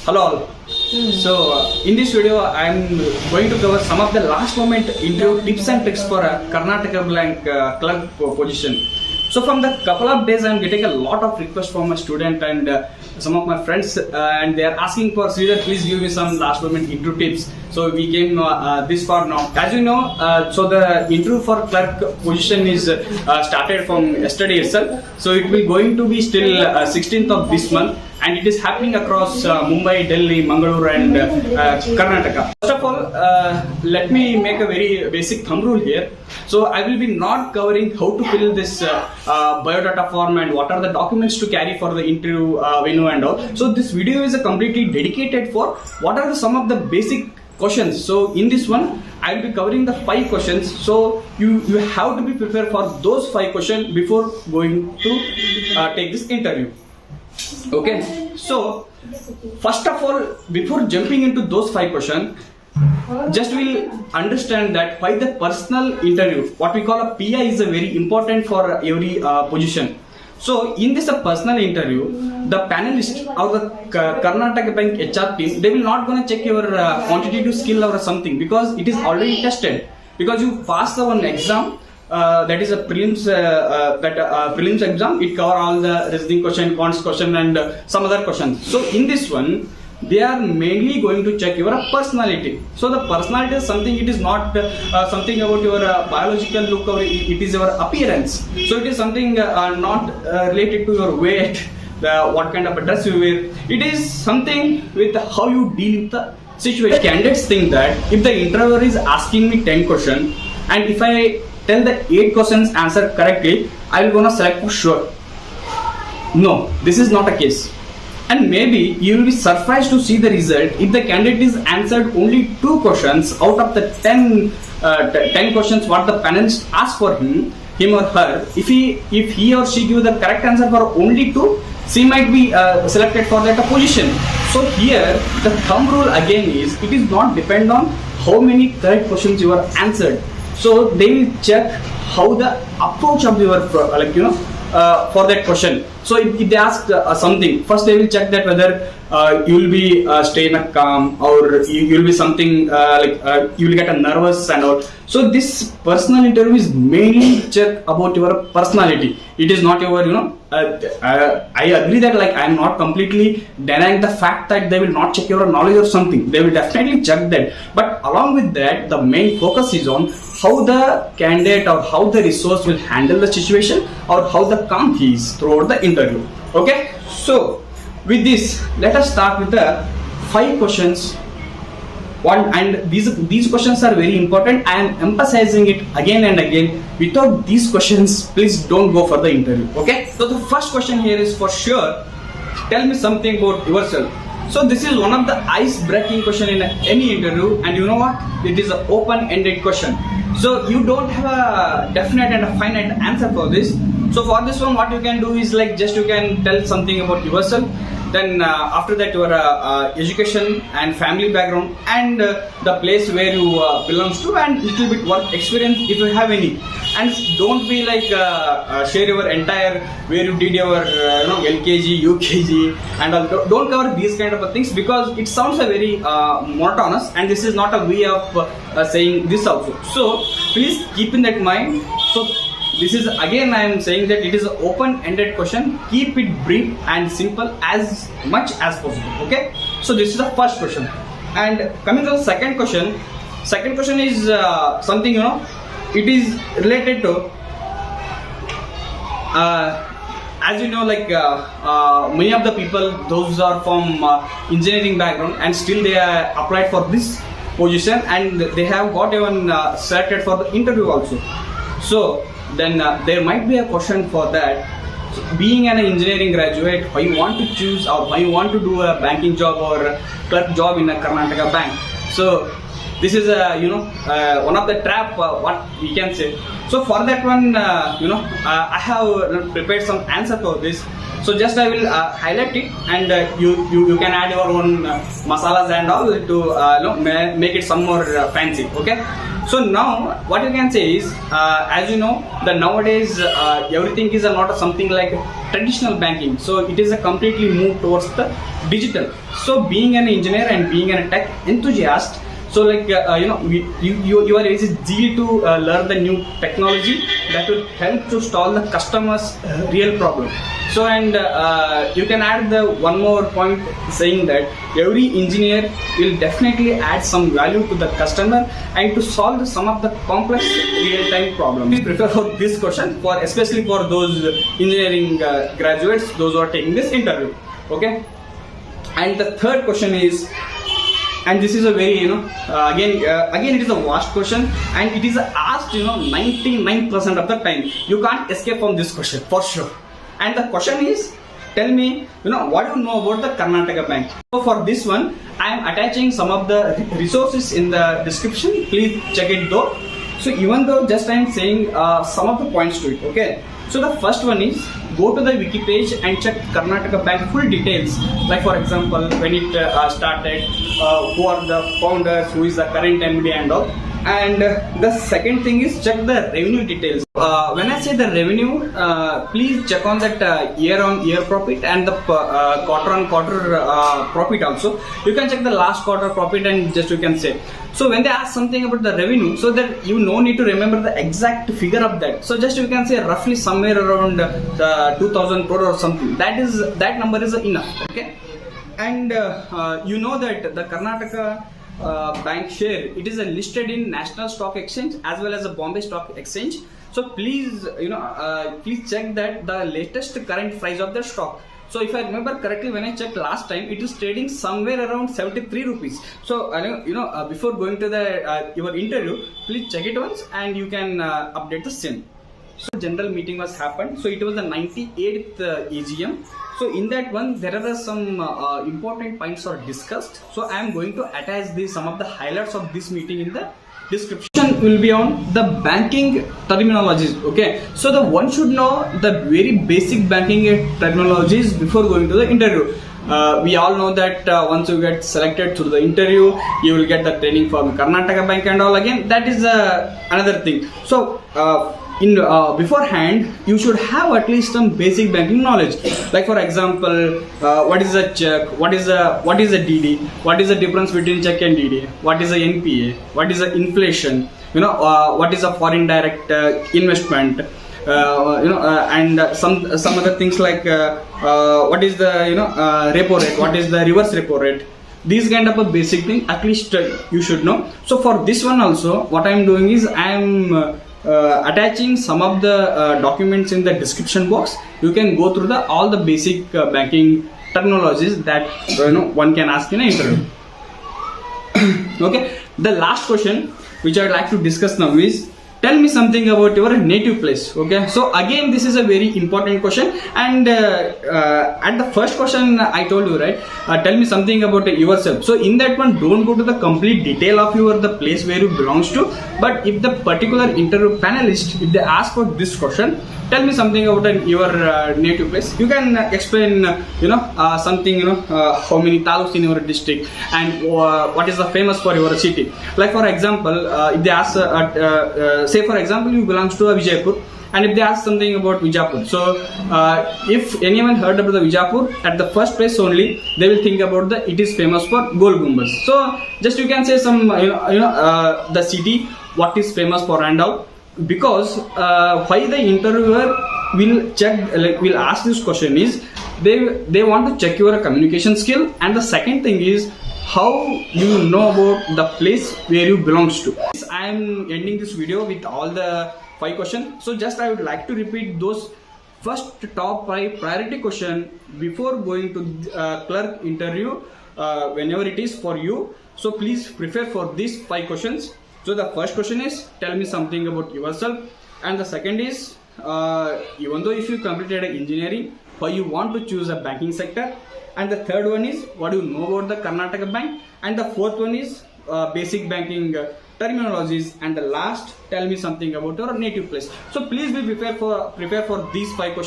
Hello all. In this video I am going to cover some of the last moment interview tips and tricks for a Karnataka clerk position. So from the couple of days I am getting a lot of requests from my student and some of my friends and they are asking for Shreedhar, please give me some last moment interview tips. So we came this far now. As you know, so the interview for clerk position is started from yesterday itself. So it will going to be still 16th of this month. And it is happening across Mumbai, Delhi, Mangalore and Karnataka. First of all, let me make a very basic thumb rule here. So I will be not covering how to fill this biodata form and what are the documents to carry for the interview venue and all. So this video is completely dedicated for what are some of the basic questions. So in this one, I will be covering the 5 questions. So you have to be prepared for those 5 questions before going to take this interview. Okay, so first of all, before jumping into those 5 questions, just we'll understand that why the personal interview, what we call a PI, is a very important for every position. So in this personal interview, the panelist or the Karnataka Bank HR team, they will not gonna check your quantitative skill or something because it is already tested. Because you passed the one exam. That is a prelims prelims exam. It cover all the reasoning question, quants question and some other questions. So in this one they are mainly going to check your personality. So the personality is something, it is not something about your biological look or it is your appearance. So it is something not related to your weight, what kind of a dress you wear. It is something with how you deal with the situation. Candidates think that if the interviewer is asking me 10 questions and if I tell the 8 questions answer correctly, I will gonna select for sure. No, this is not a case. And maybe you will be surprised to see the result if the candidate is answered only 2 questions out of the 10 questions what the panelist asked for him or her. If he or she give the correct answer for only 2, she might be selected for that position. So here the thumb rule again is, it is not depend on how many correct questions you are answered. So they will check how the approach of your for that question. So if they ask something, first they will check that whether you will be stay in a calm or you will be something you will get a nervous and all. So this personal interview is mainly check about your personality. It is not your I agree that I am not completely denying the fact that they will not check your knowledge or something. They will definitely check that. But along with that, the main focus is on how the candidate or how the resource will handle the situation or how the calm he is throughout the interview. Okay, so with this, let us start with the 5 questions. And these questions are very important. I am emphasizing it again and again. Without these questions, please don't go for the interview. Okay, so the first question here is for sure, tell me something about yourself. So this is one of the ice-breaking question in any interview, and you know what? It is an open-ended question. So you don't have a definite and a finite answer for this. So for this one, what you can do is just you can tell something about yourself. Then after that, your education and family background and the place where you belongs to and little bit work experience if you have any. And don't be share your entire where you did your LKG, UKG and all. Don't cover these kind of things because it sounds very monotonous and this is not a way of saying this also. So please keep in that mind. So this is again I am saying that it is an open-ended question. Keep it brief and simple as much as possible. Okay. So this is the first question. And coming to the second question. Second question is something it is related to as you know many of the people those are from engineering background and still they are applied for this position and they have got even selected for the interview also. So then there might be a question for that. So being an engineering graduate, why you want to choose or why you want to do a banking job or a clerk job in a Karnataka bank. So this is one of the trap what we can say. So for that one I have prepared some answer for this. So just I will highlight it, and you can add your own masalas and all to make it some more fancy. Okay. So now what you can say is, as you know, that nowadays everything is not something like traditional banking. So it is a completely move towards the digital. So being an engineer and being a tech enthusiast, so like you are very zeal to learn the new technology that will help to solve the customer's real problem. So and you can add the one more point saying that every engineer will definitely add some value to the customer and to solve some of the complex real-time problems. We prefer for this question, for especially for those engineering graduates, those who are taking this interview. Okay. And the third question is, and this is a very again it is a vast question, and it is asked 99% of the time. You can't escape from this question for sure. And the question is, tell me, what do you know about the Karnataka Bank? So for this one, I am attaching some of the resources in the description. Please check it though. So even though just I am saying some of the points to it. Okay. So the first one is, go to the wiki page and check Karnataka Bank full details. Like for example, when it started, who are the founders, who is the current MD and all. And the second thing is, check the revenue details. When I say the revenue, please check on that year-on-year profit and the quarter-on-quarter profit also. You can check the last quarter profit and just you can say. So when they ask something about the revenue, so that you no need to remember the exact figure of that. So just you can say roughly somewhere around 2,000 crore or something. That number is enough. Okay. And you know that the Karnataka bank share, it is listed in National Stock Exchange as well as the Bombay Stock Exchange. So please please check that the latest current price of the stock. So if I remember correctly, when I checked last time, it is trading somewhere around 73 rupees. So before going to the your interview, please check it once and you can update the same. So general meeting was happened. So it was the 98th AGM. So in that one, there are some important points are discussed. So I am going to attach some of the highlights of this meeting in the description. Will be on the banking terminologies. Okay. So the one should know the very basic banking terminologies before going to the interview. We all know that once you get selected through the interview, you will get the training from Karnataka Bank and all. Again, that is another thing. So beforehand, you should have at least some basic banking knowledge. Like for example, what is a check? What is a DD? What is the difference between check and DD? What is a NPA? What is the inflation? What is a foreign direct investment? And some other things like what is the repo rate? What is the reverse repo rate? These kind of a basic thing at least you should know. So for this one also, what I am doing is I am attaching some of the documents in the description box. You can go through all the basic banking terminologies that one can ask in an interview. Okay. The last question which I would like to discuss now is, tell me something about your native place. Okay. So again, this is a very important question, and at the first question I told you, right, tell me something about yourself. So in that one, don't go to the complete detail of the place where you belongs to, but if the particular interview panelist, if they ask for this question, tell me something about your native place, you can explain something, how many taluks in your district and what is the famous for your city. Like for example, if they ask say for example you belongs to a Vijaypur, and if they ask something about Vijaypur, so if anyone heard about the Vijaypur, at the first place only they will think about it is famous for Gol Gumbaz. So just you can say some the city, what is famous for and all, because why the interviewer will ask this question is, they want to check your communication skill, and the second thing is how you know about the place where you belongs to. I am ending this video with all the 5 questions. So just I would like to repeat those first top 5 priority question before going to clerk interview, whenever it is for you. So please prepare for these 5 questions. So the first question is, tell me something about yourself, and the second is, even though if you completed engineering, why you want to choose a banking sector, and the third one is, what do you know about the Karnataka Bank, and the fourth one is basic banking terminologies, and the last, tell me something about your native place. So please be prepared for these 5 questions.